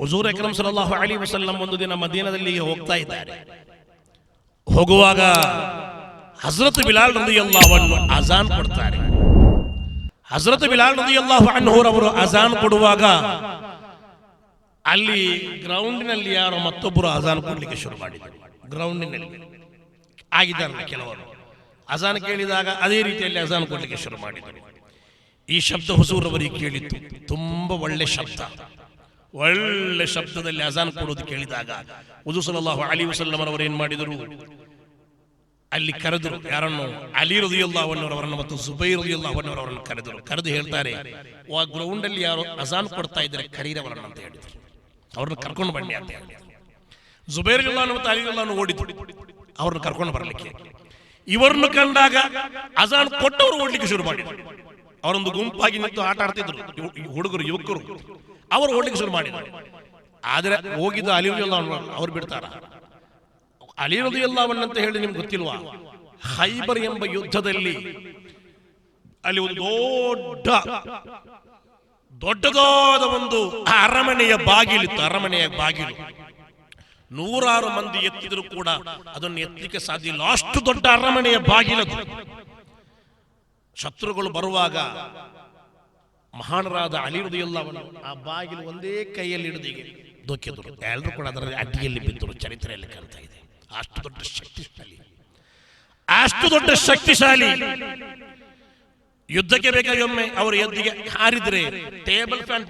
ಹುಜೂರ್ ಅಕ್ರಮ್ ಸಲ್ಲಲ್ಲಾಹು ಅಲೈಹಿ ವಸಲ್ಲಂ ಒಂದು ದಿನ ಮದೀನದಲ್ಲಿ ಹೋಗ್ತಾ ಇದ್ದಾರೆ. ಹೋಗುವಾಗ ಹಜರತ್ ಬಿಲಾಲ್ ರದಿಯಲ್ಲಾಹು ಅನ್ಹು ಅಜಾನ್ ಕೊಡ್ತಾರೆ. ಹಜರತ್ ಬಿಲಾಲ್ ರದಿಯಲ್ಲಾಹು ಅನ್ಹು ಅವರು ಅಜಾನ್ ಕೊಡುವಾಗ ಅಲ್ಲಿ ಗ್ರೌಂಡಿನಲ್ಲಿ ಯಾರೋ ಮತ್ತೊಬ್ಬರು ಅಜಾನ್ ಕೊಡ್ಲಿಕ್ಕೆ ಶುರು ಮಾಡಿದರು. ಗ್ರೌಂಡಿನಲ್ಲಿ ಆಗಿದ್ದಾರೆ ಕೆಲವರು. ಅಜಾನ್ ಕೇಳಿದಾಗ ಅದೇ ರೀತಿಯಲ್ಲಿ ಅಜಾನ್ ಕೊಡ್ಲಿಕ್ಕೆ ಶುರು ಮಾಡಿದರು. ಈ ಶಬ್ದ ಹುಜೂರ್ ಅವರಿಗೆ ಕೇಳಿತ್ತು. ತುಂಬಾ ಒಳ್ಳೆ ಶಬ್ದ, ಒಳ್ಳೆ ಶಬ್ದದಲ್ಲಿ ಅಜಾನ್ ಕೊಡೋದು ಕೇಳಿದಾಗ ಹುಜೂರ್ ಸಲ್ಲಲ್ಲಾಹು ಅಲೈಹಿ ವಸಲ್ಲಂ ಅವರು ಏನ್ ಮಾಡಿದರು, ಅಲ್ಲಿ ಕರೆದರು. ಯಾರನ್ನು? ಅಲಿ ರದಿಯಲ್ಲಾಹು ಅನ್ಹು ಅವರನ್ನು ಮತ್ತು ಜುಬೈರ್ ರದಿಯಲ್ಲಾಹು ಅನ್ಹು ಅವರನ್ನು ಕರೆದು ಹೇಳ್ತಾರೆ, ಆ ಗ್ರೌಂಡ್ ಅಲ್ಲಿ ಯಾರು ಅಜಾನ್ ಕೊಡ್ತಾ ಇದ್ದಾರೆ ಕರೀರವರನ್ನು ಅಂತ ಹೇಳಿದರು. ಅವ್ರನ್ನ ಕರ್ಕೊಂಡು ಬನ್ನಿ ಅಂತ ಹೇಳಿದ್ರು. ಜುಬೈರ್ ರದಿಯಲ್ಲಾಹು ಮತ್ತು ಅಲಿ ರದಿಯಲ್ಲಾಹು ಅನ್ಹು ಓಡಿದ್ರು ಅವ್ರನ್ನ ಕರ್ಕೊಂಡು ಬರಲಿಕ್ಕೆ. ಇವರನ್ನು ಕಂಡಾಗ ಅಜಾನ್ ಕೊಟ್ಟವರು ಓಡ್ಲಿಕ್ಕೆ ಶುರು ಮಾಡಿದರು. ಅವರೊಂದು ಗುಂಪಾಗಿ ನಿಂತು ಆಟ ಆಡ್ತಿದ್ರು ಹುಡುಗರು, ಯುವಕರು. ಅವರು ಓಡ್ಲಿಕ್ಕೆ ಶುರು ಮಾಡಿದರು. ಆದರೆ ಹೋಗಿದ್ದು ಅಲಿ ರದಿಯಲ್ಲಾಹು ಅನ್ಹು ಅವ್ರು ಬಿಡ್ತಾರ? ಅಲಿ ರದಿಯಲ್ಲಾಹು ಅನ್ಹು ಅಂತ ಹೇಳಿ ನಿಮ್ಗೆ ಗೊತ್ತಿಲ್ವಾ? ಖೈಬರ್ ಎಂಬ ಯುದ್ಧದಲ್ಲಿ ಅಲ್ಲಿ ಒಂದು ದೊಡ್ಡದಾದ ಒಂದು ಅರಮನೆಯ ಬಾಗಿಲಿತ್ತು. ಅರಮನೆಯ ಬಾಗಿಲು 100 ಮಂದಿ ಎತ್ತಿದ್ರು ಕೂಡ ಅದನ್ನು ಎತ್ತಲಿಕ್ಕೆ ಸಾಧ್ಯ ಇಲ್ಲ, ಅಷ್ಟು ದೊಡ್ಡ ಅರಮನೆಯ ಬಾಗಿಲದು. ಶತ್ರುಗಳು ಬರುವಾಗ ಮಹಾನರಾದ ಅಲಿ ರದಿಯಲ್ಲಾಹು ಅನ್ಹು ಆ ಬಾಗಿಲು ಒಂದೇ ಕೈಯಲ್ಲಿ ಹಿಡಿದು ದೊಕ್ಕಿದ್ರು. ಎಲ್ಲರೂ ಕೂಡ ಅದರ ಅಡ್ಡಿಯಲ್ಲಿ ಬಿದ್ದರು. ಚರಿತ್ರೆಯಲ್ಲಿ ಕಾಣ್ತಾ ಇದೆ. ಅಷ್ಟು ದೊಡ್ಡ ಶಕ್ತಿಶಾಲಿ, ಅಷ್ಟು ದೊಡ್ಡ ಶಕ್ತಿಶಾಲಿ. ಯುದ್ಧಕ್ಕೆ ಬೇಕಾಗಿ ಒಮ್ಮೆ ಅವರು ಎದ್ದಿಗೆ ಹಾರಿದ್ರೆ ಟೇಬಲ್ ಫ್ಯಾನ್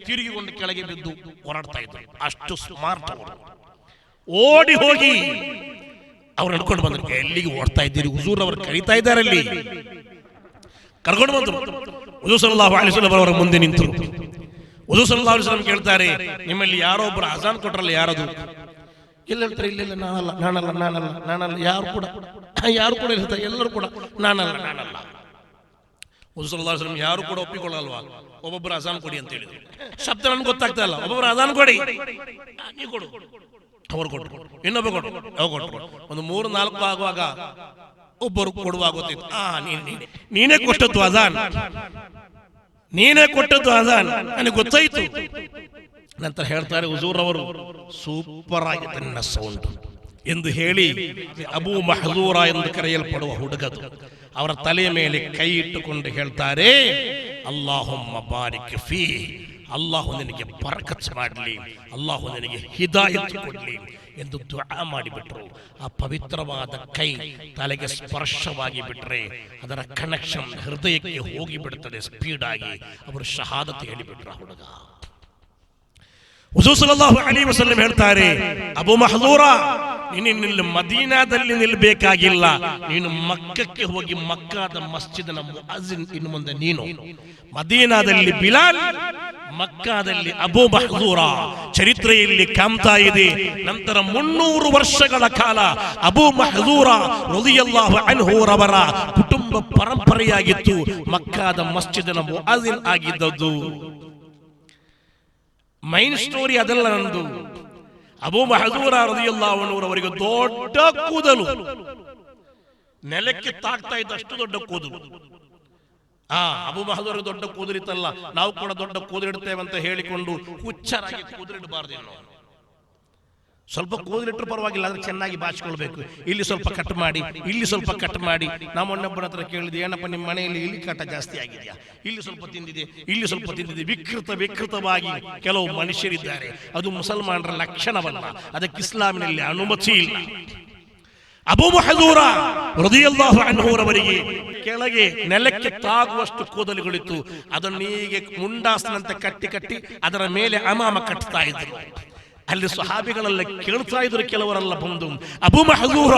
ತಿರುಗಿಕೊಂಡು ಕೆಳಗೆ ಬಿದ್ದು ಹೋರಾಡ್ತಾ ಇದ್ರು. ಅಷ್ಟು ಸ್ಮಾರ್ಟ್ ಅವರು. ಓಡಿ ಹೋಗಿ ಅವ್ರು ನಡ್ಕೊಂಡು ಬಂದ್ರು. ಎಲ್ಲಿಗೆ ಓಡ್ತಾ ಇದ್ದೀರಿ? ಹುಜೂರ್ ಅವರು ಕರೀತಾ ಇದ್ದಾರೆ. ಅಲ್ಲಿ ಕರ್ಕೊಂಡು ಬಂದ್ರು. ಹುಜೂರ್ ಸಲ್ಲಲ್ಲಾಹು ಅಲೈಹಿ ವಸಲ್ಲಂ ಅವರ ಮುಂದೆ ನಿಂತರು. ಹುಜೂರ್ ಸಲ್ಲಲ್ಲಾಹು ಅಲೈಹಿ ವಸಲ್ಲಂ ಕೇಳ್ತಾರೆ, ನಿಮ್ಮಲ್ಲಿ ಯಾರೋ ಒಬ್ರು ಅಜಾನ್ ಕೊಟ್ರಲ್ಲ, ಯಾರದು? ಇಲ್ಲ ಹೇಳ್ತಾರೆ, ಇಲ್ಲ ನಾನಲ್ಲ. ಯಾರು ಕೂಡ ಹೇಳ್ತಾರೆ, ಎಲ್ಲರೂ ಕೂಡ ನಾನಲ್ಲ. ಹುಜೂರ್ ಸಲ್ಲಲ್ಲಾಹು ಅಲೈಹಿ ವಸಲ್ಲಂ ಯಾರು ಕೂಡ ಒಪ್ಪಿಕೊಳ್ಳಲ್ವಾ? ಒಬ್ಬೊಬ್ಬರು ಅಜಾನ್ ಕೊಡಿ ಅಂತ ಹೇಳಿದ್ರು. ಶಬ್ದ ನನ್ಗೆ ಗೊತ್ತಾಗ್ತಾ ಇಲ್ಲ. ಒಬ್ಬೊಬ್ಬರು ಅಜಾನ್ ಕೊಡಿ, ನೀ ಕೊಡು. ಅವರು ಕೊಟ್ಟರು, ಇನ್ನೊಬ್ಬ ಕೊಟ್ಟರು, ಅವ್ರು ಕೊಟ್ಟರು. ಒಂದು 3-4 ಆಗುವಾಗ ಒಬ್ಬರು ಕೊಡುವಾಗ ಗೊತ್ತಿತ್ತು, ನೀನೇ ಕೊಟ್ಟದ್ದು ಅಜಾನ್, ನೀನೇ ಕೊಟ್ಟದ್ದು ಅಜಾನ್, ನನಗೆ ಗೊತ್ತಾಯ್ತು. ನಂತರ ಹೇಳ್ತಾರೆ ಹುಜೂರ್ ಅವರು, ಸೂಪರ್ ಆಗಿದೆ ನನ್ನ ಸೌಂಡ್ ಎಂದು ಹೇಳಿ ಅಬೂ ಮಹಜೂರ ಎಂದು ಕರೆಯಲ್ಪಡುವ ಹುಡುಗದು ಅವರ ತಲೆಯ ಮೇಲೆ ಕೈ ಇಟ್ಟುಕೊಂಡು ಹೇಳ್ತಾರೆ, ಅಲ್ಲಾಹುಮ್ಮ ಬಾರಿಕ್ ಫೀ, ಅಲ್ಲಾಹು ನಿನಗೆ ಬರಕತ್ ಮಾಡಲಿ, ಅಲ್ಲಾಹು ನಿನಗೆ ಹಿದಾಯತ್ ಕೊಡಲಿ ಎಂದು ದುಆ ಮಾಡಿಬಿಟ್ರು. ಆ ಪವಿತ್ರವಾದ ಕೈ ತಲೆಗೆ ಸ್ಪರ್ಶವಾಗಿ ಬಿಟ್ರೆ ಅದರ ಕನೆಕ್ಷನ್ ಹೃದಯಕ್ಕೆ ಹೋಗಿ ಬಿಡುತ್ತದೆ ಸ್ಪೀಡ್ ಆಗಿ. ಅವರು ಶಹಾದತ್ ಹೇಳಿಬಿಟ್ರ ಹುಡುಗ. ಹುಜೂರ್ ಸಲ್ಲಲ್ಲಾಹು ಅಲೈಹಿ ವಸಲ್ಲಂ ಹೇಳ್ತಾರೆ, ಅಬೂ ಮಹಜೂರ, ನೀನು ಮದೀನಾದಲ್ಲಿ ನಿಲ್ಬೇಕಾಗಿಲ್ಲ, ನೀನು ಮಕ್ಕಕ್ಕೆ ಹೋಗಿ ಮಕ್ಕಾದ ಮಸ್ಜಿದ್ನ ಮುಅಜ್ಜಿನ್ ಇನ್ನು ಮುಂದೆ ನೀನು. ಮದೀನಾದಲ್ಲಿ ಬಿಲಾಲ್, ಮಕ್ಕಾದಲ್ಲಿ ಅಬೂ ಮಹಜೂರ. ಚರಿತ್ರೆಯಲ್ಲಿ ಕಾಣ್ತಾ ಇದೆ, ನಂತರ 300 ವರ್ಷಗಳ ಕಾಲ ಅಬೂ ಮಹಜೂರ ರದಿಯಲ್ಲಾಹು ಅನ್ಹು ರವರ ಕುಟುಂಬ ಪರಂಪರೆಯಾಗಿತ್ತು ಮಕ್ಕಾದ ಮಸ್ಜಿದ್ನ ಮುಅಜ್ಜಿನ್ ಆಗಿದ್ದದ್ದು. ಮೈನ್ ಸ್ಟೋರಿ ಅದೆಲ್ಲ ನಂದು. ಅಬೂ ಮಹಜೂರ ರದಿಯಲ್ಲಾಹು ಅನ್ಹು ಅವರಿಗೆ ದೊಡ್ಡ ಕೂದಲು, ನೆಲಕ್ಕೆ ತಾಗ್ತಾ ಇದ್ದಷ್ಟು ದೊಡ್ಡ ಕೂದಲು. ಅಬೂ ಮಹಜೂರ ದೊಡ್ಡ ಕೂದಲಿತ್ತಲ್ಲ, ನಾವು ಕೂಡ ದೊಡ್ಡ ಕೂದಲಿಡ್ತೇವೆ ಅಂತ ಹೇಳಿಕೊಂಡು ಹುಚ್ಚರಾಗಿ ಕೂದಲಿಡಬಾರ್ದೇನೋ. ಸ್ವಲ್ಪ ಕೂದಲಿಟ್ಟರು ಪರವಾಗಿಲ್ಲ, ಆದ್ರೆ ಚೆನ್ನಾಗಿ ಬಾಚಿಕೊಳ್ಬೇಕು. ಇಲ್ಲಿ ಸ್ವಲ್ಪ ಕಟ್ ಮಾಡಿ, ಇಲ್ಲಿ ಸ್ವಲ್ಪ ಕಟ್ ಮಾಡಿ. ನಾವು ಮೊನ್ನೊಬ್ಬರ ಹತ್ರ ಕೇಳಿದ್ವಿ, ಏನಪ್ಪ ನಿಮ್ಮ ಮನೆಯಲ್ಲಿ ಇಲ್ಲಿ ಕಾಟ ಜಾಸ್ತಿ ಆಗಿದೆಯಾ? ಇಲ್ಲಿ ಸ್ವಲ್ಪ ತಿಂದಿದೆ, ಇಲ್ಲಿ ಸ್ವಲ್ಪ ತಿಂದಿದೆ. ವಿಕೃತವಾಗಿ ಕೆಲವು ಮನುಷ್ಯರಿದ್ದಾರೆ. ಅದು ಮುಸಲ್ಮಾನರ ಲಕ್ಷಣವಲ್ಲ, ಅದಕ್ಕೆ ಇಸ್ಲಾಮಿನಲ್ಲಿ ಅನುಮತಿ ಇಲ್ಲ. ಅಬೂ ಮಹಜೂರ ರದಿಯಲ್ಲಾಹು ಅನ್ಹು ಅವರಿಗೆ ಕೆಳಗೆ ನೆಲಕ್ಕೆ ತಾಗುವಷ್ಟು ಕೂದಲುಗಳಿತ್ತು. ಅದನ್ನೀಗೆ ಮುಂಡಾಸ್ನಂತೆ ಕಟ್ಟಿ ಅದರ ಮೇಲೆ ಅಮಾಮ ಕಟ್ತಾ ಇದ್ರು. ಅಲ್ಲಿ ಸ್ವಹಾಬಿಗಳೆಲ್ಲ ಕೇಳ್ತಾ ಇದ್ರು, ಕೆಲವರೆಲ್ಲ ಬಂದು, ಅಬೂ ಮಹಜೂರ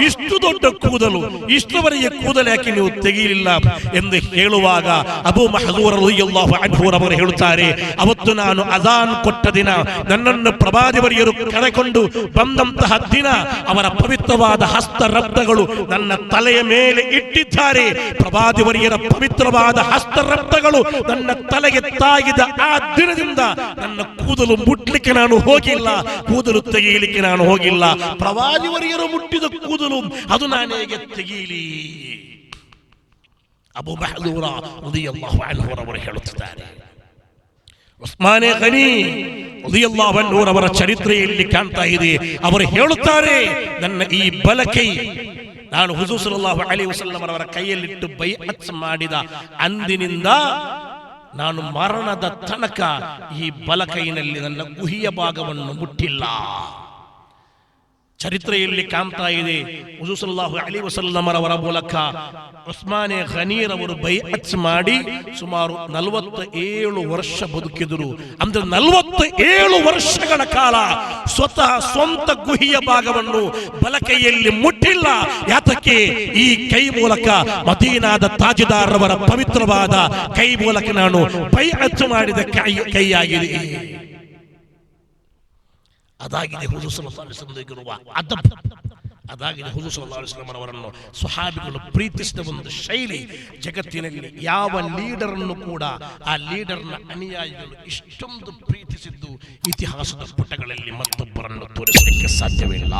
ಇಷ್ಟು ದೊಡ್ಡ ಕೂದಲು, ಇಷ್ಟವರೆಗೆ ಕೂದಲು ಯಾಕೆ ನೀವು ತೆಗೆಯಲಿಲ್ಲ ಎಂದು ಹೇಳುವಾಗ ಅಬೂ ಮಹಜೂರ ರದಿಯಲ್ಲಾಹು ಅನ್ಹು ಅವರು ಹೇಳುತ್ತಾರೆ, ಅವತ್ತು ನಾನು ಅಜಾನ್ ಕೊಟ್ಟ ದಿನ, ನನ್ನನ್ನು ಪ್ರವಾದಿವರಿಯರು ಕರೆಕೊಂಡು ಬಂದಂತಹ ದಿನ, ಅವರ ಪವಿತ್ರವಾದ ಹಸ್ತರತ್ನಗಳು ನನ್ನ ತಲೆಯ ಮೇಲೆ ಇಟ್ಟಿದ್ದಾರೆ. ಪ್ರವಾದಿವರಿಯರ ಪವಿತ್ರವಾದ ಹಸ್ತರತ್ನಗಳು ನನ್ನ ತಲೆಗೆ ತಾಗಿದ ಆ ದಿನದಿಂದ ನನ್ನ ಕೂದಲು ಮುಟ್ಲಿಕ್ಕೆ ನಾನು ಹೋಗಿಲ್ಲ, ಕೂದಲು ತೆಗೆಯಲಿಕ್ಕೆ ನಾನು ಹೋಗಿಲ್ಲ. ಪ್ರವಾದಿವರಿಯರು ಮುಟ್ಟಿದ ಕೂದಲು ಅದು ನಾನು ಹೇಗೆ ತೆಗೆಯಲಿ? ಅಬೂ ಮಹಜೂರ ರದಿಯಲ್ಲಾಹು ಅನ್ಹು ಅವರು ಹೇಳುತ್ತಿದ್ದಾರೆ. ಉಸ್ಮಾನೆ ಗನಿ ರಲಿಯಲ್ಲಾಹು ಅನ್ಹು ಅವರ ಚರಿತ್ರೆಯಲ್ಲಿ ಕಾಣ್ತಾ ಇದೆ. ಅವರು ಹೇಳುತ್ತಾರೆ, ನನ್ನ ಈ ಬಲಕೈ ನಾನು ಹುಜೂರ್ ಸಲ್ಲಲ್ಲಾಹು ಅಲೈಹಿ ವಸಲ್ಲಂ ಅವರ ಕೈಯಲ್ಲಿಟ್ಟು ಬೈಅತ್ ಮಾಡಿದ ಅಂದಿನಿಂದ ನಾನು ಮರಣದ ತನಕ ಈ ಬಲಕೈನಲ್ಲಿ ನನ್ನ ಗುಹಿಯ ಭಾಗವನ್ನು ಮುಟ್ಟಿಲ್ಲ. ಚರಿತ್ರೆಯಲ್ಲಿ ಕಾಣ್ತಾ ಇದೆ, ಹುಜೂರ್ ಸಲ್ಲಲ್ಲಾಹು ಅಲೈಹಿ ವಸಲ್ಲಂ ಅವರ ಮೂಲಕ ಉಸ್ಮಾನೆ ಗನೀರ್ ಅವರು ಬೈಅತ್ ಮಾಡಿ ಸುಮಾರು 47 ವರ್ಷ ಬದುಕಿದರು. ಅಂದ್ರೆ 47 ವರ್ಷಗಳ ಕಾಲ ಸ್ವತಃ ಸ್ವಂತ ಗುಹಿಯ ಭಾಗವನ್ನು ಬಲಕೈಯಲ್ಲಿ ಮುಟ್ಟಿಲ್ಲ. ಯಾತಕ್ಕೆ? ಈ ಕೈ ಮೂಲಕ ಮದೀನಾದ ತಾಜ್ದಾರ್ ಅವರ ಪವಿತ್ರವಾದ ಕೈ ಮೂಲಕ ನಾನು ಬೈಅತ್ ಮಾಡಿದ ಕೈಯಾಗಿದೆ. ಅದಾಗಿದೆ ಹುಜೂರ್ ಸಲ್ಲಲ್ಲಾಹು ಅಲೈಹಿ ವಸಲ್ಲಂ ಇರುವ ಅದಬ್. ಅದಾಗಿದೆ ಹುಜೂರ್ ಸಲ್ಲಲ್ಲಾಹು ಅಲೈಹಿ ವಸಲ್ಲಂ ಅವರನ್ನು ಸ್ವಹಾಬಿಗಳು ಪ್ರೀತಿಸಿದ ಒಂದು ಶೈಲಿ. ಜಗತ್ತಿನಲ್ಲಿ ಯಾವ ಲೀಡರ್ ಅನ್ನು ಕೂಡ ಆ ಲೀಡರ್ನ ಅನುಯಾಯಿಗಳು ಇಷ್ಟೊಂದು ಪ್ರೀತಿಸಿದ್ದು ಇತಿಹಾಸದ ಪುಟಗಳಲ್ಲಿ ಮತ್ತೊಬ್ಬರನ್ನು ತೋರಿಸಲಿಕ್ಕೆ ಸಾಧ್ಯವಿಲ್ಲ.